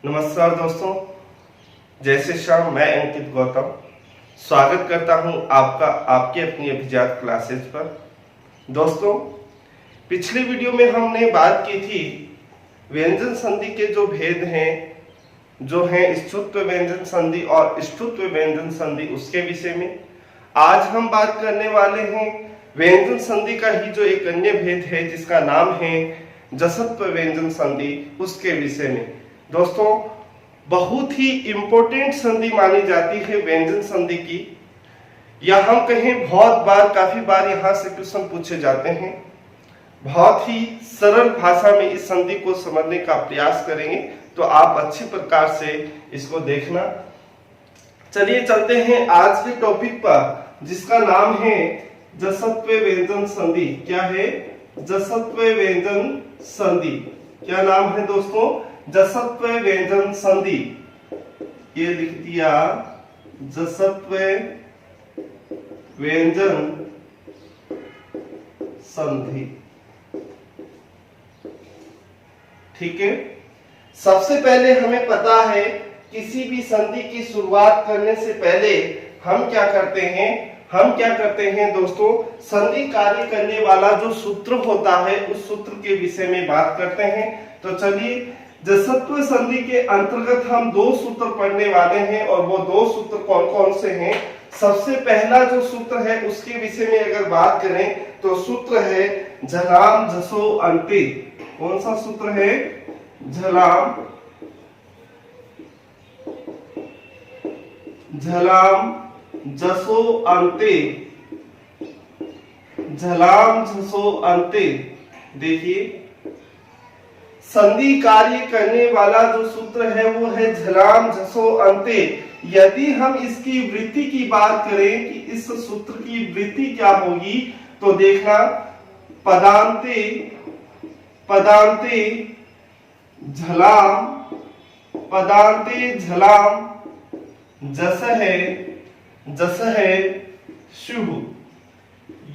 नमस्कार दोस्तों, जय श्री श्याम। मैं अंकित गौतम स्वागत करता हूं आपका आपके अपनी अभिजात क्लासेस पर। दोस्तों, पिछली वीडियो में हमने बात की थी व्यंजन संधि के जो भेद हैं, जो हैं स्तुत्व व्यंजन संधि और ष्ठुत्व व्यंजन संधि, उसके विषय में। आज हम बात करने वाले हैं व्यंजन संधि का ही जो एक अन्य भेद है जिसका नाम है जसत्व व्यंजन संधि, उसके विषय में। दोस्तों, बहुत ही इंपॉर्टेंट संधि मानी जाती है व्यंजन संधि की, या हम कहें बहुत बार, काफी बार यहां से क्वेश्चन पूछे जाते हैं। बहुत ही सरल भाषा में इस संधि को समझने का प्रयास करेंगे तो आप अच्छी प्रकार से इसको देखना। चलिए चलते हैं आज के टॉपिक पर, जिसका नाम है जसत्व व्यंजन संधि। क्या है? जसत्व व्यंजन संधि। क्या नाम है दोस्तों? जसत्व व्यंजन संधि। ये लिख दिया, जसत्व व्यंजन संधि। ठीक है। सबसे पहले हमें पता है किसी भी संधि की शुरुआत करने से पहले हम क्या करते हैं दोस्तों, संधि कार्य करने वाला जो सूत्र होता है उस सूत्र के विषय में बात करते हैं। तो चलिए, जसत्व संधि के अंतर्गत हम दो सूत्र पढ़ने वाले हैं, और वो दो सूत्र कौन कौन से हैं? सबसे पहला जो सूत्र है उसके विषय में अगर बात करें तो सूत्र है झलाम झसो अंते। कौन सा सूत्र है? झलाम झसो अंते। झलाम झसो अंते। देखिए, संधि कार्य करने वाला जो सूत्र है वो है झलाम झसो अंते। यदि हम इसकी वृत्ति की बात करें कि इस सूत्र की वृत्ति क्या होगी, तो देखना, पदांते झलाम जस है शुभ।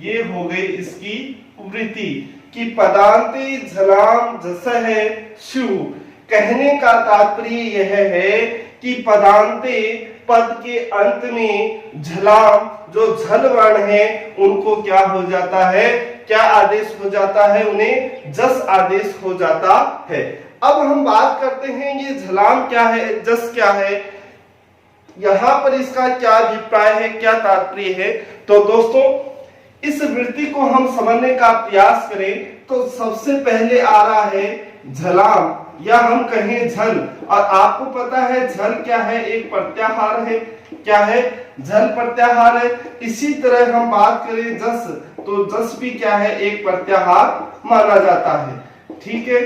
ये हो गई इसकी वृत्ति कि पदांते झलाम जस है शुभ। कहने का तात्पर्य यह है कि पदांते पद के अंत में झलाम जो झल वर्ण है उनको क्या हो जाता है? क्या आदेश हो जाता है? उन्हें जस आदेश हो जाता है। अब हम बात करते हैं ये झलाम क्या है, जस क्या है, यहां पर इसका क्या अभिप्राय है, क्या तात्पर्य है। तो दोस्तों, इस वृत्ति को हम समझने का प्रयास करें तो सबसे पहले आ रहा है झलाम, या हम कहें झल। और आपको पता है झल क्या है? एक प्रत्याहार है। क्या है? झल प्रत्याहार है। इसी तरह हम बात करें जस, तो जस भी क्या है? एक प्रत्याहार माना जाता है। ठीक है।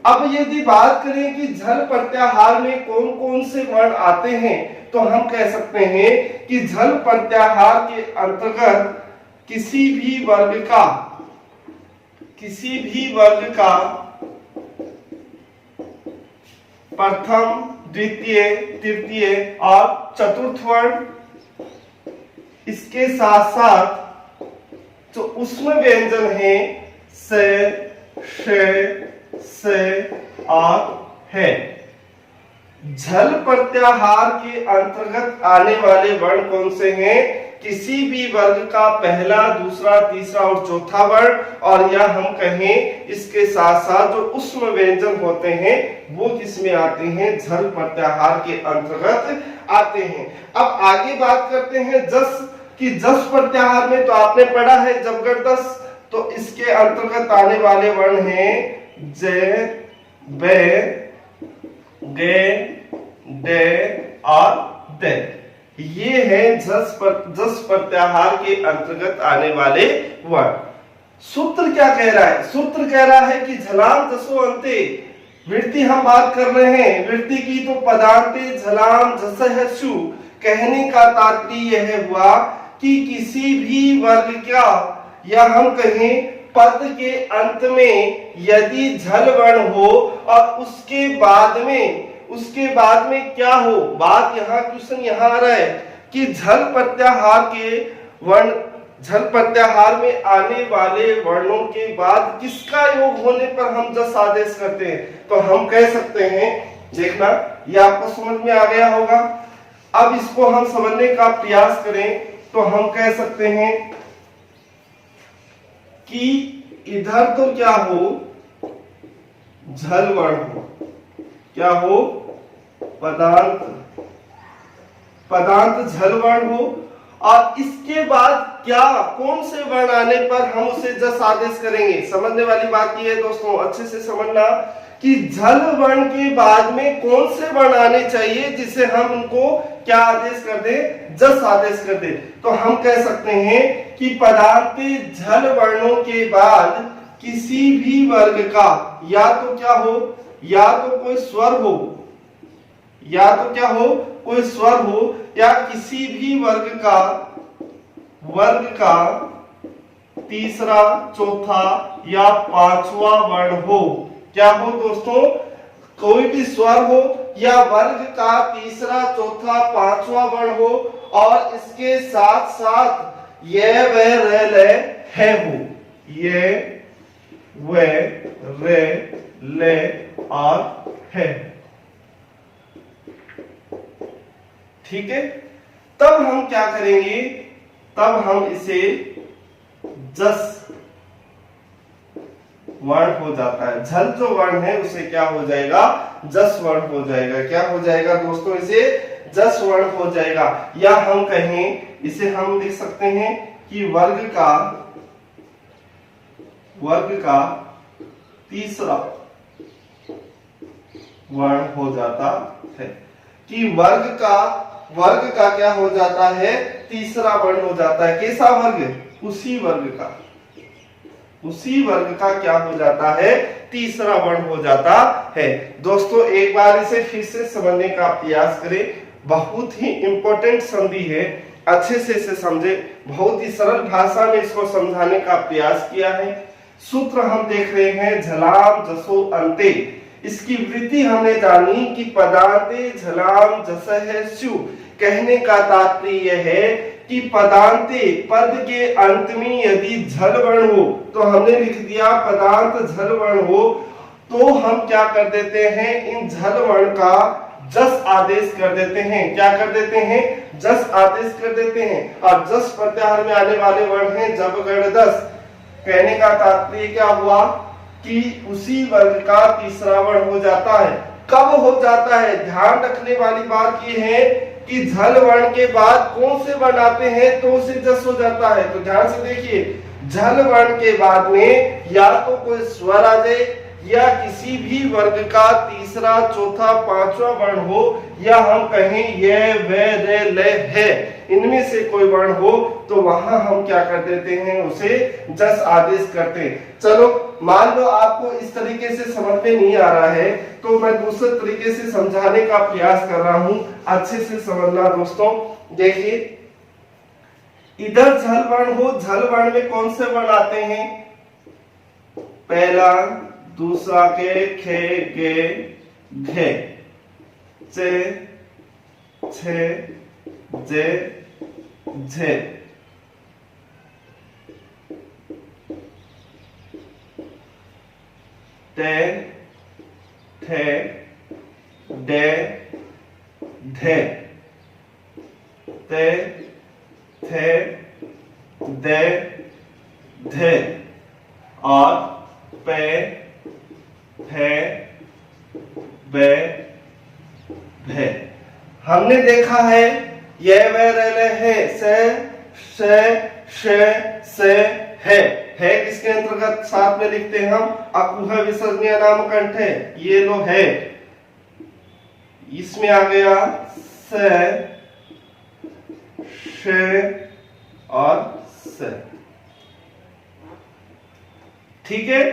अब यदि बात करें कि झल प्रत्याहार में कौन कौन से वर्ण आते हैं, तो हम कह सकते हैं कि झल प्रत्याहार के अंतर्गत किसी भी वर्ग का प्रथम, द्वितीय, तृतीय और चतुर्थ वर्ण, इसके साथ साथ जो ऊष्म व्यंजन है से और है। झल प्रत्याहार के अंतर्गत आने वाले वर्ण कौन से हैं? किसी भी वर्ग का पहला, दूसरा, तीसरा और चौथा वर्ण, और या हम कहें इसके साथ साथ जो ऊष्म व्यंजन होते हैं वो किसमें आते हैं? झल प्रत्याहार के अंतर्गत आते हैं। अब आगे बात करते हैं जस की। जस प्रत्याहार में तो आपने पढ़ा है जबगढ़ दस, तो इसके अंतर्गत आने वाले वर्ण हैं ज, ब, गे, डे और दे। ये है जस प्रत्याहार के अंतर्गत आने वाले वर्ण। सूत्र क्या कह रहा है? सूत्र कह रहा है कि झलाम जसो अंते। वृत्ति हम बात कर रहे हैं वृत्ति की, तो पदांते झलाम जस है शु। कहने का तात्पर्य यह हुआ कि किसी भी वर्ग का, या हम कहें पद के अंत में यदि झल वर्ण हो और उसके बाद में क्या हो, बात यहाँ क्वेश्चन यहाँ आ रहा है कि झल प्रत्याहार में आने वाले वर्णों के बाद किसका योग होने पर हम जस आदेश करते हैं। तो हम कह सकते हैं देखना ये आपको समझ में आ गया होगा। अब इसको हम समझने का प्रयास करें तो हम कह सकते हैं कि इधर तो क्या हो, झल वर्ण हो, क्या हो, पदांत झल वर्ण हो, और इसके बाद क्या कौन से वर्ण आने पर हम उसे जस आदेश करेंगे। समझने वाली बात यह है दोस्तों, अच्छे से समझना कि झल वर्ण के बाद में कौन से वर्ण आने चाहिए जिसे हम उनको क्या आदेश कर दे, जस आदेश कर दे। तो हम कह सकते हैं कि पदांती झल वर्णों के बाद किसी भी वर्ग का या तो क्या हो, या तो कोई स्वर हो, या तो क्या हो, कोई स्वर हो, या किसी भी वर्ग का तीसरा, चौथा या पांचवा वर्ण हो। क्या हो दोस्तों, कोई भी स्वर हो या वर्ग का तीसरा, चौथा, पांचवा वर्ण हो और इसके साथ साथ ये वे रे ले है हो, ये वे रे ले और है। ठीक है, तब हम क्या करेंगे, तब हम इसे जस वर्ण हो जाता है, झल जो वर्ण है उसे क्या हो जाएगा, जस वर्ण हो जाएगा। क्या हो जाएगा दोस्तों, इसे जस वर्ण हो जाएगा। या हम कहें, इसे हम लिख सकते हैं कि वर्ग का तीसरा वर्ण हो जाता है, कि वर्ग का क्या हो जाता है, तीसरा वर्ण हो जाता है। कैसा वर्ग, उसी वर्ग का क्या हो जाता है, तीसरा वर्ण हो जाता है। दोस्तों एक बार इसे फिर से समझने का प्रयास करें, बहुत ही इंपॉर्टेंट संधि है, अच्छे से इसे समझे। बहुत ही सरल भाषा में इसको समझाने का प्रयास किया है। सूत्र हम देख रहे हैं, झलाम जसो अंते। इसकी वृत्ति हमने जानी कि पदांते झलाम जस है स्यु। कहने का तात्पर्य यह है कि पदांते पद के अंत में यदि झल वर्ण हो, तो हमने लिख दिया पदांत झल वर्ण हो, तो हम क्या कर देते हैं, इन झल वर्ण का जस आदेश कर देते हैं। क्या कर देते हैं, जस आदेश कर देते हैं। और जस प्रत्याहार में आने वाले वर्ण हैं जब गण दस। कहने का तात्पर्य क्या हुआ कि उसी वर्ग का तीसरा वर्ण हो जाता है। कब हो जाता है, ध्यान रखने वाली बात यह है कि झल वर्ण के बाद कौन से वर्ण आते हैं तो उसे जस हो जाता है। तो ध्यान से देखिए, झल वर्ण के बाद में या तो कोई स्वर आ जाए, या किसी भी वर्ग का तीसरा, चौथा, पांचवा वर्ण हो, या हम कहें ये वे रे ले है, इनमें से कोई वर्ण हो, तो वहां हम क्या कर देते हैं, उसे जस आदेश करते हैं। चलो मान लो आपको इस तरीके से समझ में नहीं आ रहा है, तो मैं दूसरे तरीके से समझाने का प्रयास कर रहा हूं, अच्छे से समझना दोस्तों। देखिए, इधर झल वर्ण हो, झल वर्ण में कौन से वर्ण आते हैं, पहला, दूसरा के, खे, गे, घे, चे, छे, जे, झे। टे, ठे, डे, ढे, ते, थे, दे, धे, और पे, फे, बे, भे। हमने देखा है ये वे रेले है, से, शे, है किसके अंतर्गत साथ में लिखते हैं हम, अकुह विसर्जनीय नाम कंठ है, ये लो है, इसमें आ गया से, शे और से। ठीक है,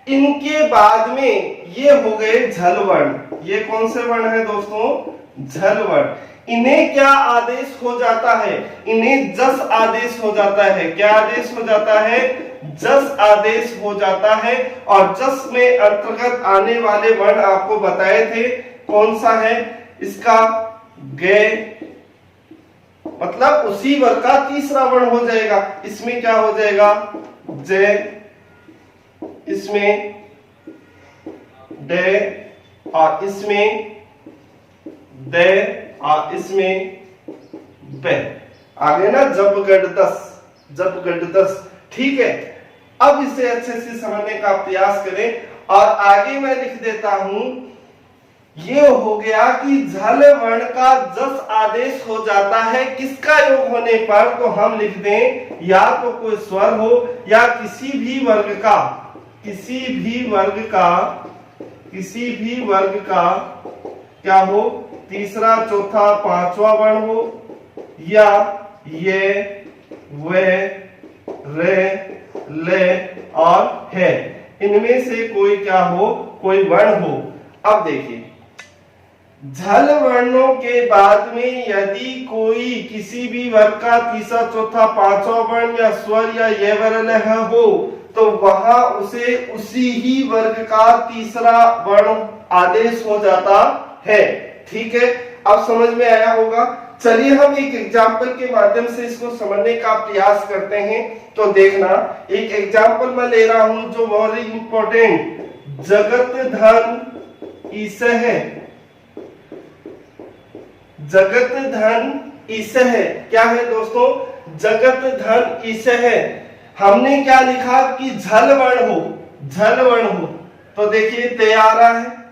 इनके बाद में ये हो गए झल वर्ण। ये कौन से वर्ण है दोस्तों, झल वर्ण। इन्हें क्या आदेश हो जाता है, इन्हें जस आदेश हो जाता है। क्या आदेश हो जाता है, जस आदेश हो जाता है। और जस में अंतर्गत आने वाले वर्ण आपको बताए थे, कौन सा है इसका, गे, मतलब उसी वर्ग का तीसरा वर्ण हो जाएगा। इसमें क्या हो जाएगा, जे, इसमें डे, और इसमें दे और इसमें बे। आगे ना जब गढ़ दस। ठीक है, अब इसे अच्छे से समझने का प्रयास करें और आगे मैं लिख देता हूं। ये हो गया कि झल वर्ण का जस आदेश हो जाता है किसका योग होने पर, तो हम लिख दें या तो कोई स्वर हो या किसी भी वर्ग का क्या हो, तीसरा चौथा पांचवा वर्ण हो, या ये वे रे ले और है, इनमें से कोई क्या हो, कोई वर्ण हो। अब देखिए, झल वर्णों के बाद में यदि कोई किसी भी वर्ग का तीसरा चौथा पांचवा वर्ण या स्वर या ये वर्ण हो तो वहां उसे उसी ही वर्ग का तीसरा वर्ण आदेश हो जाता है। ठीक है, अब समझ में आया होगा। चलिए हम एक एग्जाम्पल के माध्यम से इसको समझने का प्रयास करते हैं। तो देखना, एक एग्जाम्पल मैं ले रहा हूं जो बहुत ही इंपॉर्टेंट, जगत धन ईस है। जगत धन ईस है, क्या है दोस्तों, जगत धन ईस है। हमने क्या लिखा कि झल वर्ण हो, तो देखिए तैयार है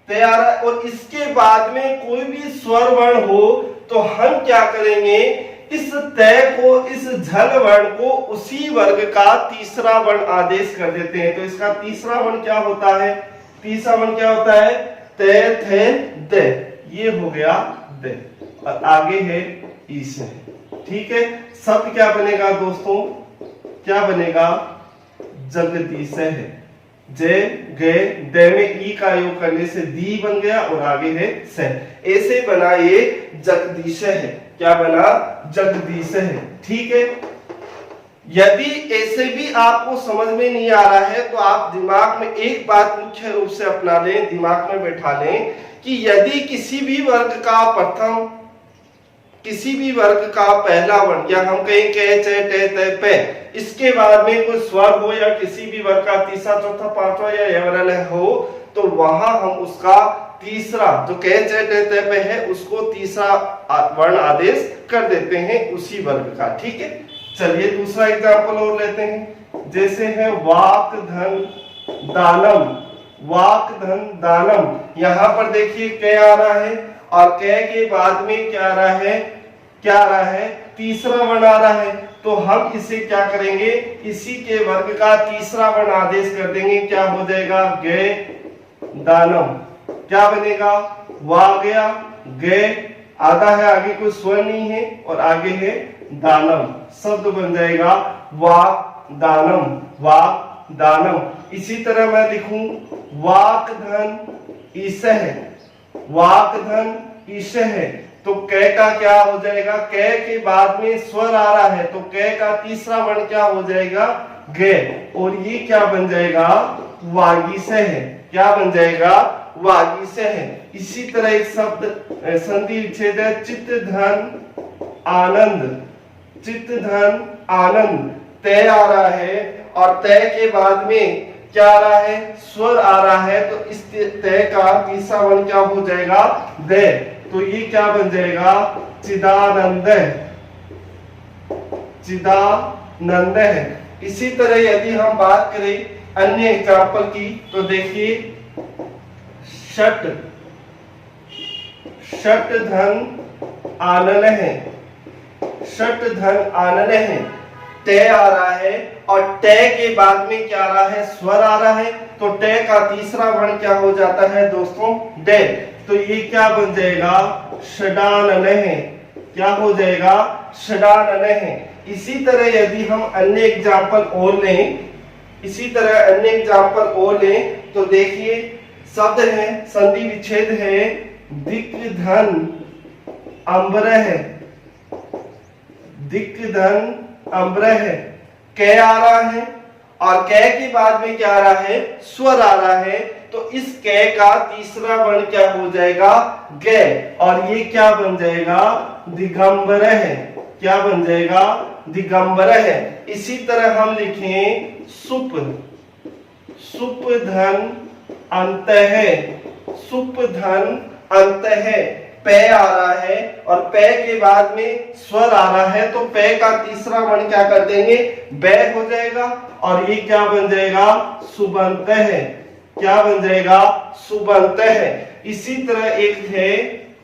और इसके बाद में कोई भी स्वर वर्ण हो तो हम क्या करेंगे, इस तय को, इस झल वर्ण को उसी वर्ग का तीसरा वर्ण आदेश कर देते हैं। तो इसका तीसरा वर्ण क्या होता है, तीसरा वर्ण क्या होता है, तय थे दे, ये हो गया दे और आगे है ईस है। ठीक है, शब्द क्या बनेगा दोस्तों, क्या बनेगा, जगदीश है। जे गे दे में ई का योग करने से दी बन गया और आगे है से, ऐसे बना ये जगदीश है। क्या बना, जगदीश है। ठीक है, यदि ऐसे भी आपको समझ में नहीं आ रहा है तो आप दिमाग में एक बात मुख्य रूप से अपना लें, दिमाग में बैठा लें कि यदि किसी भी वर्ग का प्रथम, किसी भी वर्ग का पहला वर्ण, या हम कहें के चे टे ते पे, इसके बाद में कोई स्वर हो या किसी भी वर्ग का तीसरा चौथा पांचवा या ये वर्ण हो तो वहां हम उसका तीसरा जो के चे टे ते पे है उसको तीसरा वर्ण आदेश कर देते हैं उसी वर्ग का। ठीक है, चलिए दूसरा एग्जांपल और लेते हैं। जैसे है वाक धन दानम, वाक धन दानम। यहां पर देखिए कै आ रहा है और कै के बाद में क्या आ रहा है, तीसरा वर्ण आ रहा है। तो हम इसे क्या करेंगे, इसी के वर्ग का तीसरा वर्ण आदेश कर देंगे। क्या हो जाएगा, गे दानम। क्या बनेगा, वा गया, गे आधा है, आगे कोई स्वर नहीं है और आगे है दानम, शब्द बन जाएगा वाक दानम, वाक दानम। इसी तरह मैं लिखूं वाक धन ईश है, वाक धन ईश है। तो कै का क्या हो जाएगा, कै के बाद में स्वर आ रहा है तो कै का तीसरा वर्ण क्या हो जाएगा, गे, और ये क्या बन जाएगा, वागीश है। क्या बन जाएगा, वागीश है। इसी तरह एक शब्द संधि विच्छेद है, चित्त धन आनंद, चित्त धन आनंद। तय आ रहा है और तय के बाद में क्या आ रहा है, स्वर आ रहा है, तो इस तय का तीसरा वर्ण क्या हो जाएगा, दे। तो ये क्या बन जाएगा, चिदानंद, चिदानंद है। इसी तरह यदि हम बात करें अन्य एग्जाम्पल की तो देखिए शट, शट धन आनन है, शट धन आनन है। तय आ रहा है और तय के बाद में क्या आ रहा है, स्वर आ रहा है, तो तय का तीसरा वर्ण क्या हो जाता है दोस्तों, डे। तो ये क्या बन जाएगा, षडानन है। क्या हो जाएगा, षडानन है। इसी तरह यदि हम अन्य एग्जाम्पल और लें, इसी तरह अन्य एग्जाम्पल और लें तो देखिए शब्द है, संधि विच्छेद है, दिक धन अम्बर है, दिक धन अम्बर है। कै आ रहा है और कै के बाद में क्या आ रहा है, स्वर आ रहा है, तो इस कै का तीसरा वर्ण क्या हो जाएगा, गे, और ये क्या बन जाएगा, दिगंबर है। क्या बन जाएगा, दिगंबर है। इसी तरह हम लिखें सुप, सुप धन अंत है, सुप धन अंत है, पे आ रहा है और पे के बाद में स्वर आ रहा है, तो पे का तीसरा वर्ण क्या कर देंगे, बे हो जाएगा और ये क्या बन जाएगा, सुबंत है। क्या बन जाएगा, सुबंत है। इसी तरह एक है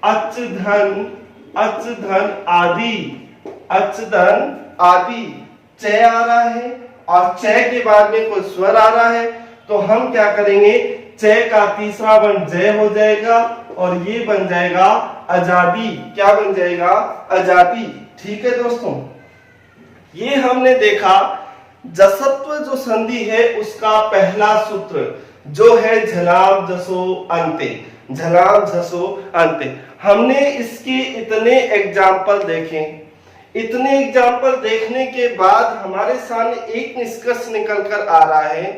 अच धन आदि, अच धन आदि, च आ रहा है और च के बाद में कोई स्वर आ रहा है, तो हम क्या करेंगे, च का तीसरा वर्ण जय हो जाएगा और ये बन जाएगा आजादी। क्या बन जाएगा, आजादी। ठीक है दोस्तों, ये हमने देखा जसत्व जो संधि है उसका पहला सूत्र जो है झलाम जसो अंते, झलाम जसो अंते। हमने इसके इतने एग्जाम्पल देखे, इतने एग्जाम्पल देखने के बाद हमारे सामने एक निष्कर्ष निकल कर आ रहा है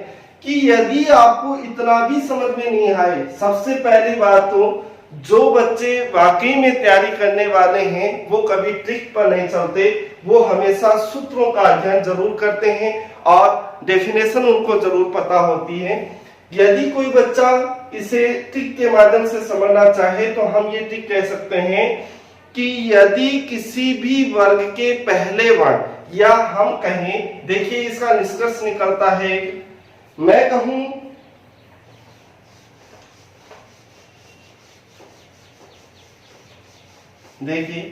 कि यदि आपको इतना भी समझ में नहीं आए, सबसे पहली बात तो जो बच्चे वाकई में तैयारी करने वाले हैं वो कभी ट्रिक पर नहीं चलते, वो हमेशा सूत्रों का अध्ययन जरूर करते हैं और डेफिनेशन उनको जरूर पता होती है। यदि कोई बच्चा इसे ट्रिक के माध्यम से समझना चाहे तो हम ये ट्रिक कह सकते हैं कि यदि किसी भी वर्ग के पहले वर्ण, या हम कहें, देखिए इसका निष्कर्ष निकलता है, मैं कहूं देखिए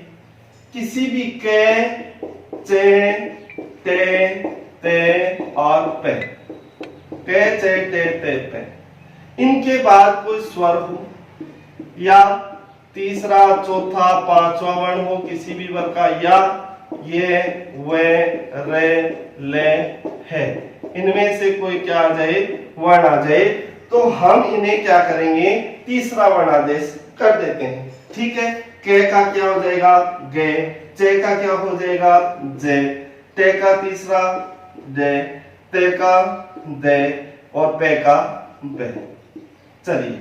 किसी भी के, चे, ते, ते और पे, के, चे, ते, पे, इनके बाद कोई स्वर हो या तीसरा चौथा पांचवा वर्ण हो किसी भी वर्ग का, या ये वे रे ले है, इनमें से कोई क्या आ जाए, वर्ण आ जाए, तो हम इन्हें क्या करेंगे, तीसरा वर्ण आदेश कर देते हैं। ठीक है, के का क्या हो जाएगा, गे, चे का क्या हो जाएगा, जे, ते का तीसरा दे, ते का दे और पे का बे। चलिए,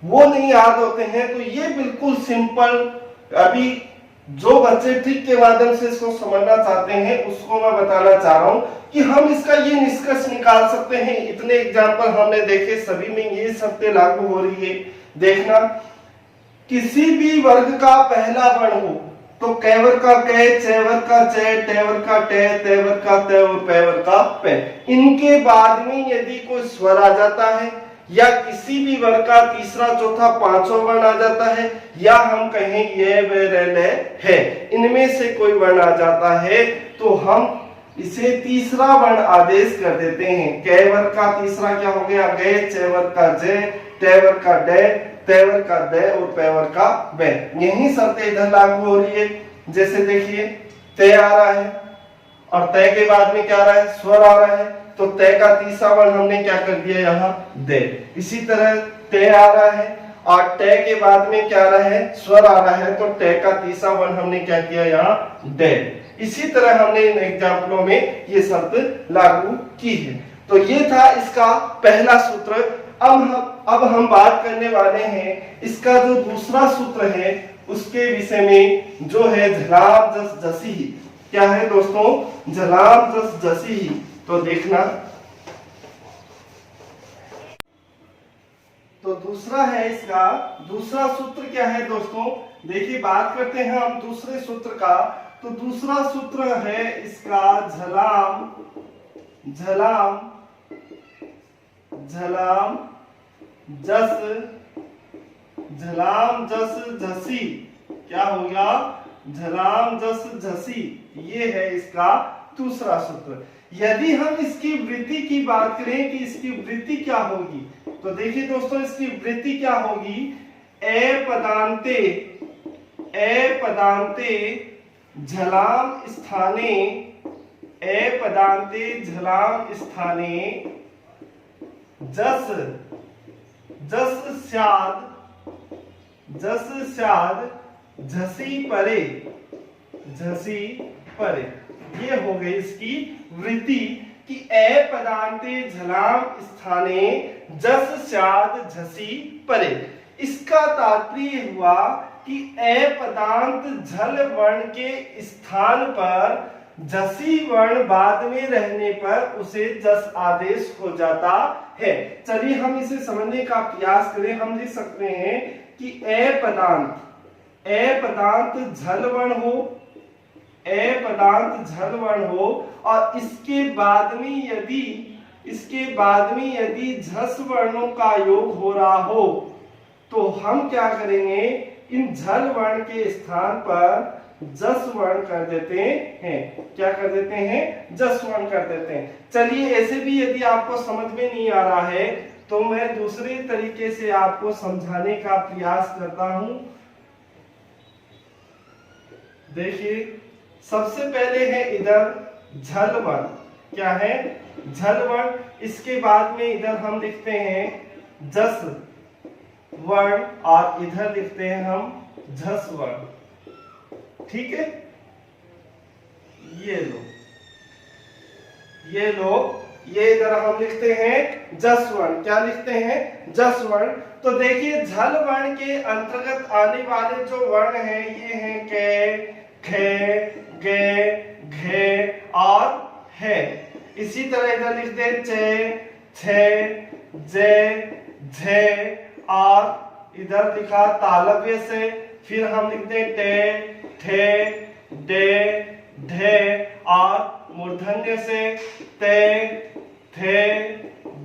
वो नहीं याद होते हैं तो ये बिल्कुल सिंपल, अभी जो बच्चे ट्रिक के माध्यम से इसको समझना चाहते हैं उसको मैं बताना चाह रहा हूं कि हम इसका ये निष्कर्ष निकाल सकते हैं। इतने एग्जाम्पल हमने देखे, सभी में ये शर्तें लागू हो रही है। देखना, किसी भी वर्ग का पहला वर्ण हो तो कैवर का कै, चैवर का चै, टैवर का टै, तैवर का तै और पैवर का पै, इनके बाद में यदि कोई स्वर आ जाता है या किसी भी वर्ग का तीसरा चौथा पांचवा वर्ण आ जाता है, या हम कहें ये वे रे ले है, इनमें से कोई वर्ण आ जाता है तो हम इसे तीसरा वर्ण आदेश कर देते हैं। कैवर का तीसरा क्या हो गया, गे, चैवर का जे, टैवर का डे, तैवर का दे और पैवर का बे। यही शर्तें इधर लागू हो रही है। जैसे देखिए, तय आ रहा है और तय के बाद में क्या आ रहा है, स्वर आ रहा है, तो तय का तीसरा वर्ण हमने क्या कर दिया, यहाँ दे। इसी तरह तय आ रहा है और तय के बाद में क्या आ रहा है, स्वर आ रहा है, तो तय का तीसरा वर्ण हमने क्या किया, यहाँ दे। इसी तरह हमने इन एग्जाम्पलों में ये शर्त लागू की है। तो ये था इसका पहला सूत्र। अब हम बात करने वाले हैं इसका जो दूसरा सूत्र है उसके विषय में, जो है झलाम जस जसी। क्या है दोस्तों, झलाम जस जसी। तो देखना, तो दूसरा है इसका दूसरा सूत्र क्या है दोस्तों, देखिए बात करते हैं हम दूसरे सूत्र का। तो दूसरा सूत्र है इसका झलाम झलाम झलाम जस झलाम जस झसी। क्या हो गया, झलाम जस झसी, ये है इसका दूसरा सूत्र। यदि हम इसकी वृत्ति की बात करें कि इसकी वृत्ति क्या होगी, तो देखिए दोस्तों इसकी वृत्ति क्या होगी, ए पदांते झलाम स्थाने, ए पदांते झलाम स्थाने जस स्याद झसी परे, झसी परे। ये हो गई इसकी वृत्ति कि ए पदांते झलाम स्थाने जस स्याद झसी परे। इसका तात्पर्य हुआ कि ए पदांत झल वर्ण के स्थान पर जसी वर्ण बाद में रहने पर उसे जस आदेश हो जाता है। चलिए हम इसे समझने का प्रयास करें। हम लिख सकते हैं कि ए पदांत झल वर्ण हो, ए पदांत झल वर्ण हो और इसके बाद में यदि झस वर्णों का योग हो रहा हो तो हम क्या करेंगे, इन झल वर्ण के स्थान पर जस वर्ण कर देते हैं। क्या कर देते हैं? जस वर्ण कर देते हैं। चलिए ऐसे भी यदि आपको समझ में नहीं आ रहा है तो मैं दूसरे तरीके से आपको समझाने का प्रयास करता हूं। देखिए सबसे पहले है इधर झल वर्ण। क्या है? झल वर्ण। इसके बाद में इधर हम लिखते हैं जस वर्ण और इधर लिखते हैं हम झस वर्ण। ठीक है, ये लो ये इधर हम लिखते हैं जस वर्ण। क्या लिखते हैं? जस वर्ण। तो देखिए झल वर्ण के अंतर्गत आने वाले जो वर्ण हैं ये हैं के, खे, गे, घे और है। इसी तरह इधर लिखते हैं चे, छे, जे, झे और इधर लिखा तालव्य से। फिर हम लिखते हैं टे, ठे, डे, ढे और मूर्धन्य से ते, थे,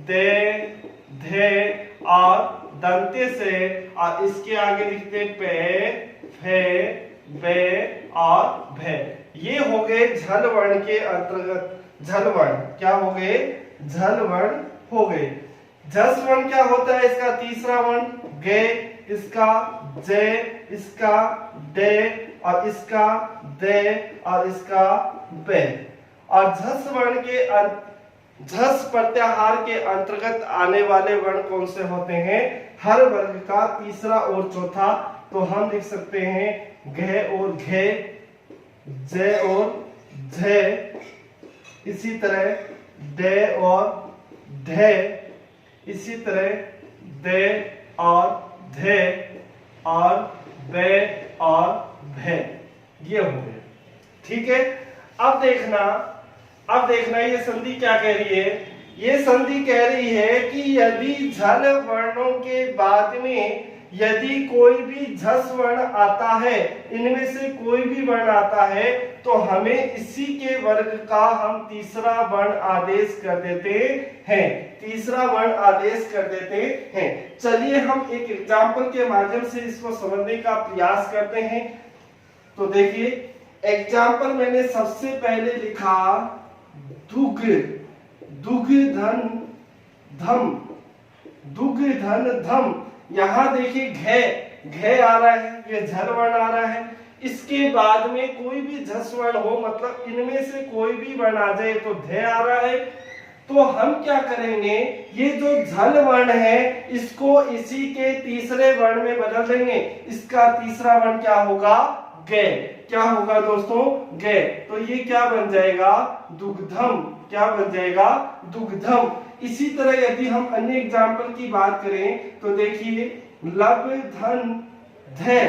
दे, धे और दंत्य से। और इसके आगे लिखते पे, फे, बे और भे। ये हो गए झल वर्ण के अंतर्गत झल वर्ण। क्या हो गए? झल वर्ण हो गए। झस वर्ण क्या होता है? इसका तीसरा वर्ण गे, इसका जे, इसका डे और इसका दे और इसका बे। और झस वर्ण के झस प्रत्याहार के अंतर्गत आने वाले वर्ण कौन से होते हैं? हर वर्ग का तीसरा और चौथा। तो हम लिख सकते हैं घे और घे, जे और झे, इसी तरह डे और ढे, इसी तरह दे और धे और बे और भे। ये हो गए। ठीक है, अब देखना ये संधि क्या कह रही है? ये संधि कह रही है कि यदि झल वर्णों के बाद में यदि कोई भी झस वर्ण आता है, इनमें से कोई भी वर्ण आता है तो हमें इसी के वर्ग का हम तीसरा वर्ण आदेश कर देते हैं। तीसरा वर्ण आदेश कर देते हैं। चलिए हम एक एग्जाम्पल के माध्यम से इसको समझने का प्रयास करते हैं। तो देखिए एग्जाम्पल मैंने सबसे पहले लिखा दुग, दुग धन धम, दुग धन धम। यहां देखिए घे आ रहा है, ये झल वर्ण आ रहा है। इसके बाद में कोई भी झस वर्ण हो, मतलब इनमें से कोई भी वर्ण आ जाए तो धे आ रहा है। तो हम क्या करेंगे, ये जो झल वर्ण है इसको इसी के तीसरे वर्ण में बदल देंगे। इसका तीसरा वर्ण क्या होगा? गे। क्या होगा दोस्तों? गे। तो ये क्या बन जाएगा? दुग्धम। क्या बन जाएगा? दुग्धम। इसी तरह यदि हम अन्य एग्जाम्पल की बात करें तो देखिए लब धन धे,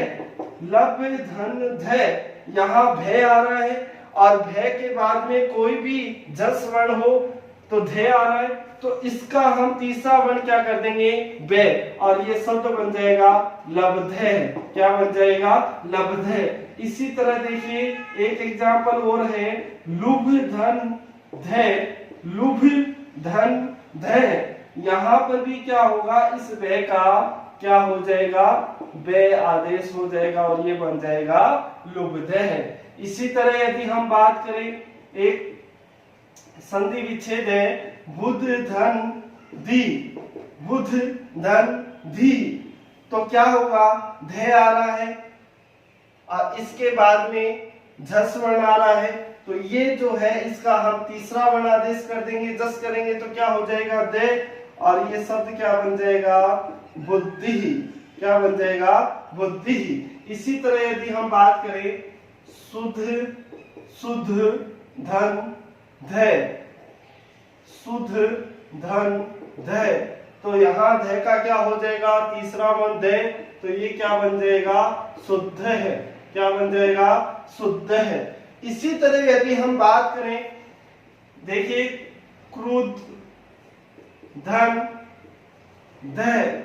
लब धन धे। यहाँ भे आ रहा है और भे के बाद में कोई भी झस वर्ण हो तो धे आ रहा है। तो इसका हम तीसरा वर्ण क्या कर देंगे? बे। और ये शब्द बन जाएगा लब्धे। क्या बन जाएगा? लब्धे। इसी तरह देखिए एक एग्जाम्पल और है लुभ धन धे, लुभ धन धे। यहाँ पर भी क्या होगा? इस बे का क्या हो जाएगा? बे आदेश हो जाएगा और ये बन जाएगा लुब्धे। इसी तरह यदि हम बात करें एक संधि विच्छेद है बुध धन धी, बुध धन धी। तो क्या होगा? धे आ रहा है और इसके बाद में झस वर्ण आ रहा है। तो ये जो है इसका हम तीसरा वर्ण आदेश कर देंगे, जस करेंगे तो क्या हो जाएगा? दे। और ये शब्द क्या बन जाएगा? बुद्धि। क्या बन जाएगा? बुद्धि। इसी तरह यदि हम बात करें शुद्ध, शुद्ध धन धे, शुद्ध धन धे। तो यहाँ धे का क्या हो जाएगा? तीसरा वर्ण दे। तो ये क्या बन जाएगा? शुद्ध है। क्या बन जाएगा? शुद्ध है। इसी तरह यदि हम बात करें, देखिए क्रुद्ध, धन, दह,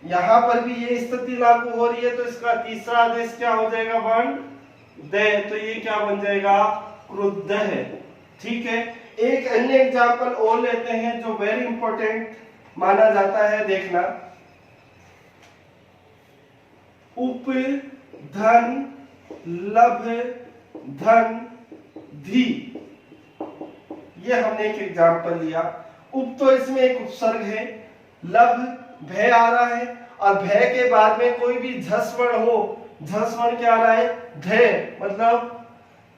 यहां पर भी ये स्थिति लागू हो रही है, तो इसका तीसरा आदेश क्या हो जाएगा, वर्ण दह, तो ये क्या बन जाएगा, क्रुद्ध है। ठीक है, एक अन्य एग्जाम्पल और लेते हैं जो वेरी इंपॉर्टेंट माना जाता है, देखना, उप, धन, लभ, धन, धी, ये हमने एक एग्जाम्पल लिया। उप तो इसमें एक उपसर्ग है, लभ भय आ रहा है, और भय के बाद में कोई भी झस वर्ण हो, झस वर्ण क्या आ रहा है, धय, मतलब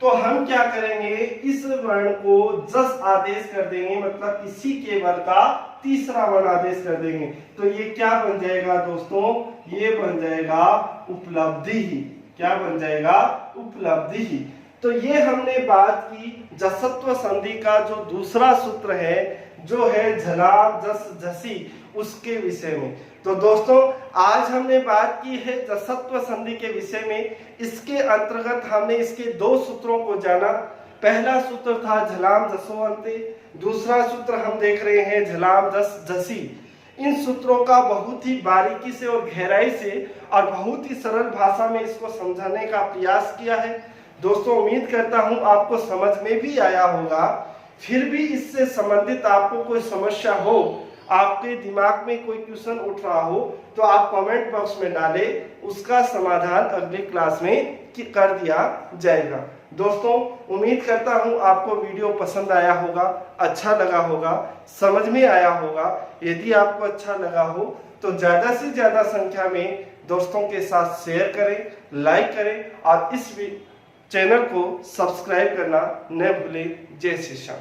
तो हम क्या करेंगे, इस वर्ण को जस आदेश कर देंगे, मतलब इसी के वर्ग का तीसरा वर्ण आदेश कर देंगे, तो ये क्या बन जाएगा दोस्तों, ये बन जाएगा उपलब्धि ही। क्या बन जाएगा, उपलब्धि ही। तो ये हमने बात की जसत्व संधि का जो दूसरा सूत्र है, जो है झलाम, जस, झसी, उसके विषय में। तो दोस्तों आज हमने बात की है जसत्व संधि के विषय में। इसके अंतर्गत हमने इसके दो सूत्रों को जाना। पहला सूत्र था झलाम जसो अंते, दूसरा सूत्र हम देख रहे हैं झलाम जस झसी। इन सूत्रों का बहुत ही बारीकी से और गहराई से और बहुत ही सरल भाषा में इसको समझाने का प्रयास किया है। दोस्तों उम्मीद करता हूं आपको समझ में भी आया होगा। फिर भी इससे संबंधित आपको कोई समस्या हो, आपके दिमाग में कोई क्वेश्चन उठ रहा हो, तो आप कमेंट बॉक्स में डालें, उसका समाधान अगले क्लास में कर दिया जाएगा। दोस्तों उम्मीद करता हूं आपको वीडियो पसंद आया होगा, अच्छा लगा होगा, समझ में आया होगा। यदि आपको अच्छा लगा हो तो ज्यादा से ज्यादा संख्या में दोस्तों के साथ शेयर करें, लाइक करें और इस चैनल को सब्सक्राइब करना न भूलें। जय श्री श्याम।